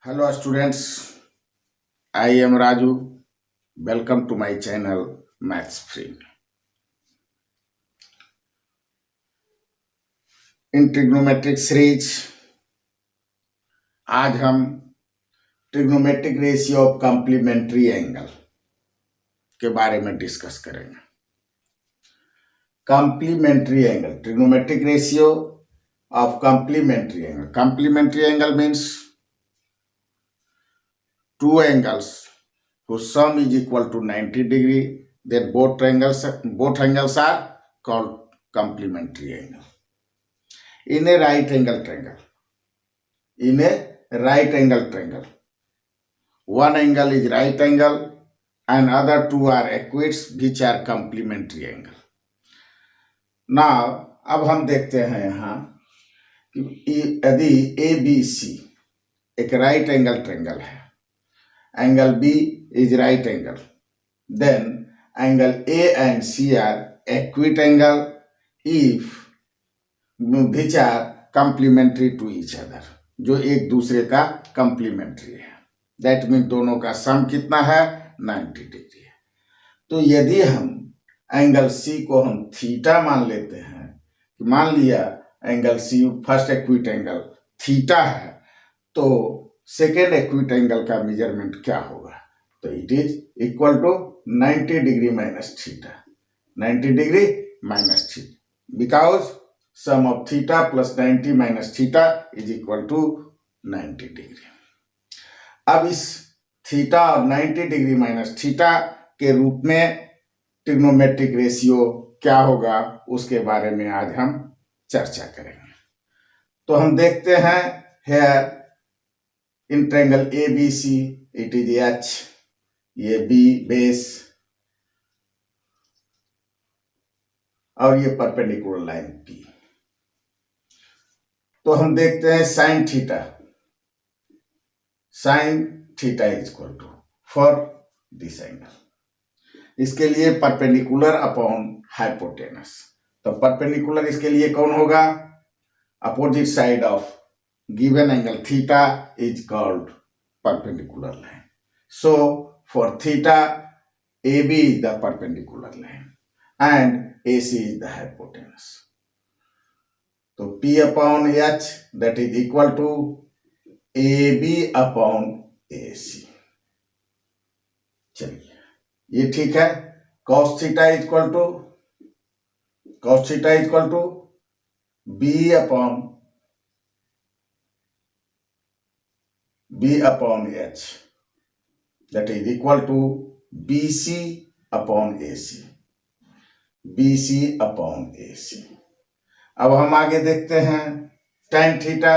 Hello students, I am Raju. Welcome to my channel Maths Free. In trigonometric series आज हम trigonometric ratio of complementary angle के बारे में discuss करेंगे। Complementary angle, trigonometric ratio of complementary angle. Complementary angle means two angles whose sum is equal to 90 degree, then both angles are called complementary angle. In a right angle triangle, one angle is right angle and other two are equids which are complementary angle. Now अब हम देखते हैं यहाँ कि यदि ABC एक right angle triangle है, angle B is right angle, then angle A and C are equiangle if which are complementary to each other, जो एक दूसरे का complementary है। That means दोनों का सम कितना है 90 डिग्री है। तो यदि हम एंगल C को हम थीटा मान लेते हैं, मान लिया angle C first acute angle theta है, तो सेकेंड एक्विट एंगल का मेजरमेंट क्या होगा? तो it is equal to 90 degree minus theta, 90 degree minus theta, because sum of theta plus 90 minus theta is equal to 90 degree. अब इस theta और 90 degree minus theta के रूप में ट्रिग्नोमेट्रिक रेशियो क्या होगा उसके बारे में आज हम चर्चा करेंगे। तो हम देखते हैं here in triangle ABC it is H, ये B बेस और ये परपेंडिकुलर लाइन P। तो हम देखते हैं sine theta is equal to for this angle, इसके लिए परपेंडिकुलर अपॉन हाइपोटेनस। तो परपेंडिकुलर इसके लिए कौन होगा? Opposite side of given angle theta is called perpendicular line. So for theta, AB is the perpendicular line and AC is the hypotenuse. So P upon H that is equal to AB upon AC. चलिए ये ठीक है। cos theta is equal to B upon H that is equal to BC upon AC, BC upon AC। अब हम आगे देखते हैं tan theta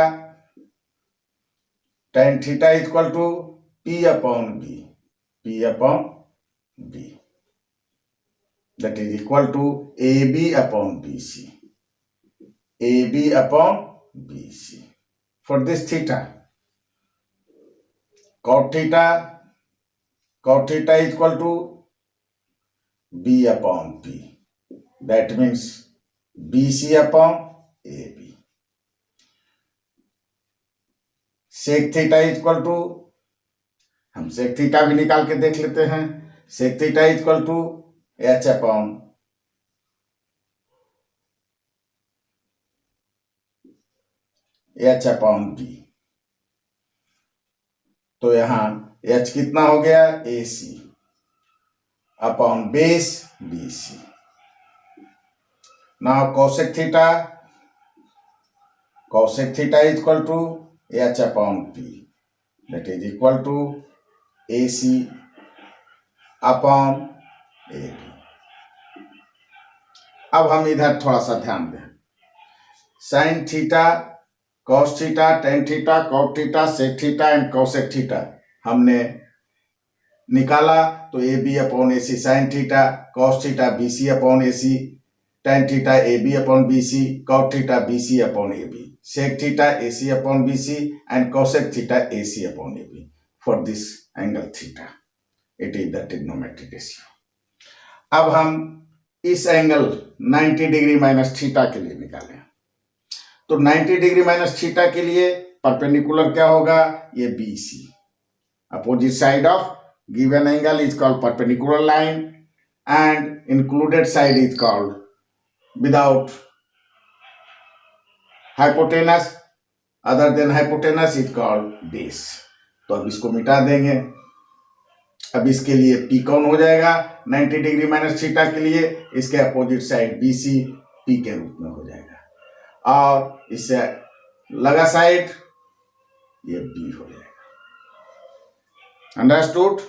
is equal to P upon B that is equal to AB upon BC, AB upon BC। For this theta, cot theta is equal to B upon P, that means BC upon AB। sec theta is equal to, हम sec theta भी निकाल के देख लेते हैं, sec theta is equal to H upon B। तो यहां H कितना हो गया? AC upon base BC। Now cosec theta is equal to H upon P that is equal to AC upon AB। अब हम इधर थोड़ा सा ध्यान दें। Sine theta, cos theta, tan theta, cot theta, sec theta and cosec theta हमने निकाला, तो AB upon AC sine theta, cos theta BC upon AC, tan theta AB upon BC, cot theta BC upon AB, sec theta AC upon BC and cosec theta AC upon AB। For this angle theta it is the trigonometric ratio. अब हम इस angle 90 degree minus theta के लिए निकालें। तो 90 degree minus theta के लिए perpendicular क्या होगा, ये BC. Opposite side of given angle is called perpendicular line and included side is called without hypotenuse, other than hypotenuse is called base. तो अब इसको मिटा देंगे. अब इसके लिए P कौन हो जाएगा, 90 डिग्री माइनस थीटा के लिए इसके अपोजिट साइड BC P के रूप में हो जाएगा और इससे लगा साइड ये B हो जाएगा. अंडरस्टूड.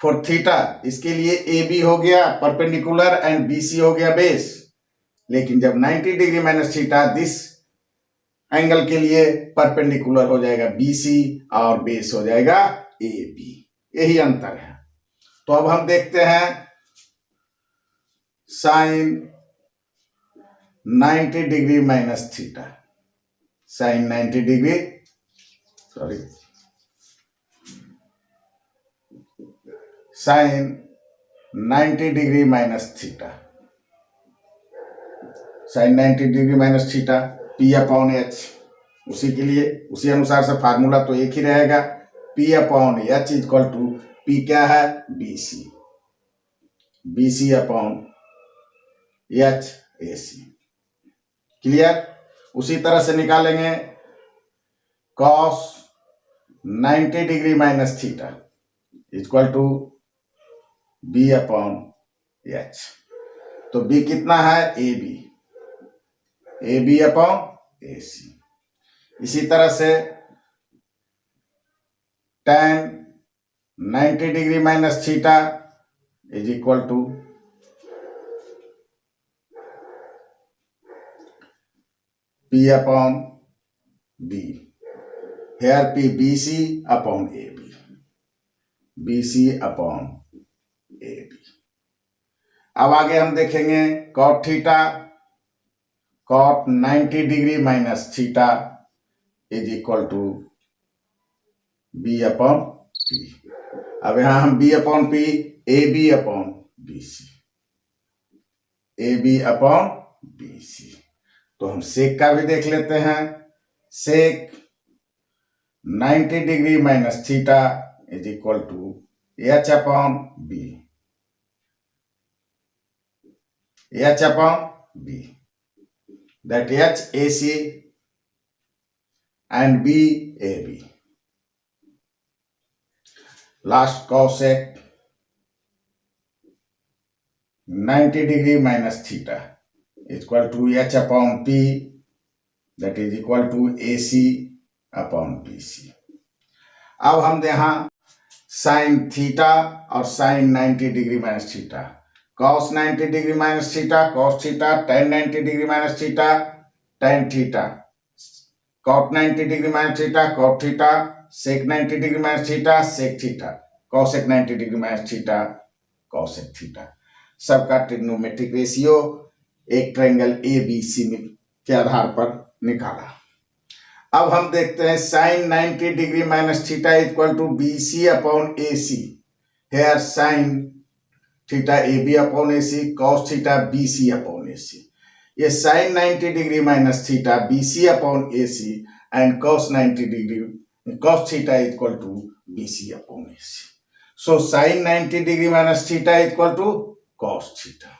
फॉर थीटा इसके लिए AB हो गया परपेंडिकुलर एंड BC हो गया बेस. लेकिन जब 90 degree minus theta this angle के लिए परपेंडिकुलर हो जाएगा BC और बेस हो जाएगा AB. यही अंतर है. तो अब हम देखते हैं sine 90 degree minus theta. Sine 90 degree sine 90 degree minus theta. Sine 90 degree minus theta P upon H. उसी के लिए उसी अनुसार से फार्मूला तो एक ही रहेगा. P upon H equal to P क्या है, BC. BC upon H AC. Clear. उसी तरह से निकालेंगे cos 90 degree minus theta equal to B upon H. तो B कितना है, AB. AB upon AC. इसी तरह से tan 90 degree minus theta is equal to P upon B. Here P BC upon AB. BC upon AB. अब आगे हम देखेंगे cot theta. cot 90 degree minus theta is equal to B upon P. अब यहां हम B upon P AB upon BC. AB upon BC. तो हम sec का भी देख लेते हैं. Sec 90 degree minus theta is equal to H upon B. H upon B. That H AC and B AB. Last cosec 90 degree minus theta is equal to H upon P, that is equal to AC upon BC. अब हम यहाँ sine theta और sine 90 degree minus theta, cos 90 degree minus theta cos theta, tan 90 degree minus theta tan theta, cot 90 degree minus theta cot theta, sec 90 degree minus theta sec theta, cosec 90 degree minus theta cosec theta. सबका trigonometric ratio एक triangle ABC के आधार पर निकाला. अब हम देखते हैं sine 90 degree minus theta equal to BC upon AC. Here sine theta AB upon AC, cos theta BC upon AC. ये sine 90 degree minus theta BC upon AC and cos 90 degree cos theta equal to BC upon AC. So sine 90 degree minus theta equal to cos theta.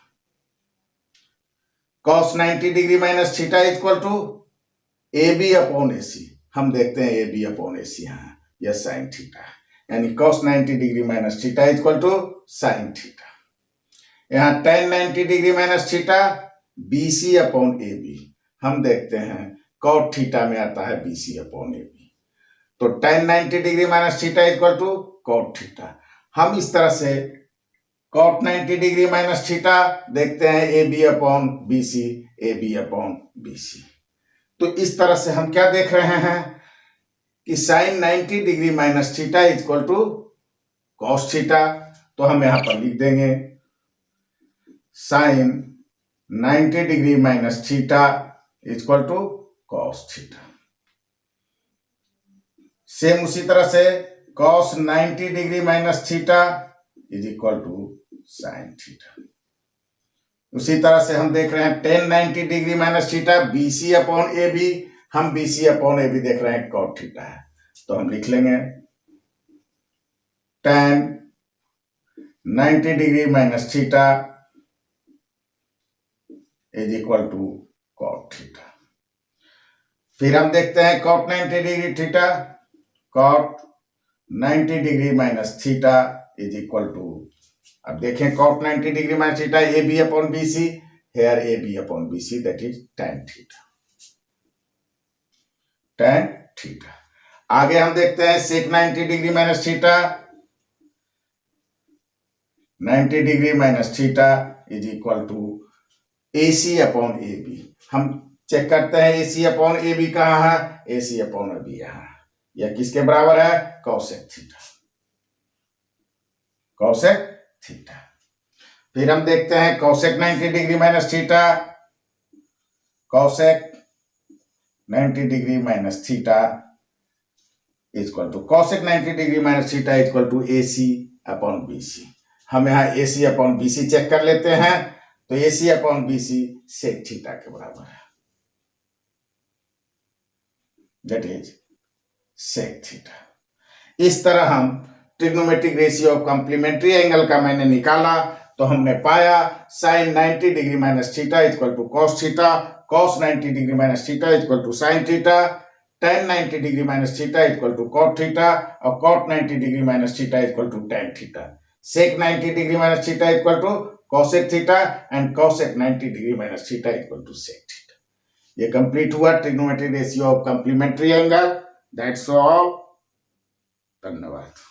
cos 90 degree minus theta equal to AB upon AC. हम देखते हैं AB upon AC यहाँ यह sine theta है, यानी cos 90 degree minus theta equal to sine theta. यहाँ tan 90 degree minus theta BC upon AB. हम देखते हैं cot थीटा में आता है BC अपॉन AB. तो tan 90 degree minus theta equal to cot theta. हम इस तरह से cot 90 डिग्री माइनस थीटा देखते हैं AB upon BC, AB upon BC. तो इस तरह से हम क्या देख रहे हैं कि sine 90 degree minus theta equal to cos theta. तो हम यहां पर लिख देंगे sine 90 degree minus theta equal to cos theta. Same उसी तरह से cos 90 degree minus theta is equal to sine theta. उसी तरह से हम देख रहे हैं tan 90 degree minus theta BC upon AB हम BC अपॉन AB देख रहे हैं cot थीटा है, तो हम लिख लेंगे tan 90 degree minus theta is equal to cot theta. फिर हम देखते हैं cot 90 degree theta, cot 90 degree minus theta is equal to, अब देखें cot 90 degree minus theta AB upon BC, here AB upon BC, that is tan theta, tan theta। आगे हम देखते हैं sec 90 degree minus theta, 90 degree minus theta is equal to AC upon AB। हम check करते हैं AC upon AB कहाँ है, AC upon AB यहाँ, यह किसके बराबर है, cosec थीटा, cosec थीटा। फिर हम देखते हैं cosec 90 degree minus theta, cosec 90 degree minus theta equal to cosec 90 degree minus theta equal to AC upon BC। हम यहाँ AC अपॉन BC चेक कर लेते हैं, तो AC upon BC sec theta के बराबर है, दैट इज sec थीटा। इस तरह हम trigonometric ratio of complementary angle का मैंने निकाला, तो हमने पाया sin 90 degree minus theta equal to cos theta, cos 90 degree minus theta equal to sin theta, tan 90 degree minus theta equal to cot theta और cot 90 degree minus theta equal to tan theta, sec 90 degree minus theta equal to cosec theta and cosec 90 degree minus theta equal to sec theta. ये complete हुआ trigonometric ratio of complementary angle. That's all, धन्यवाद।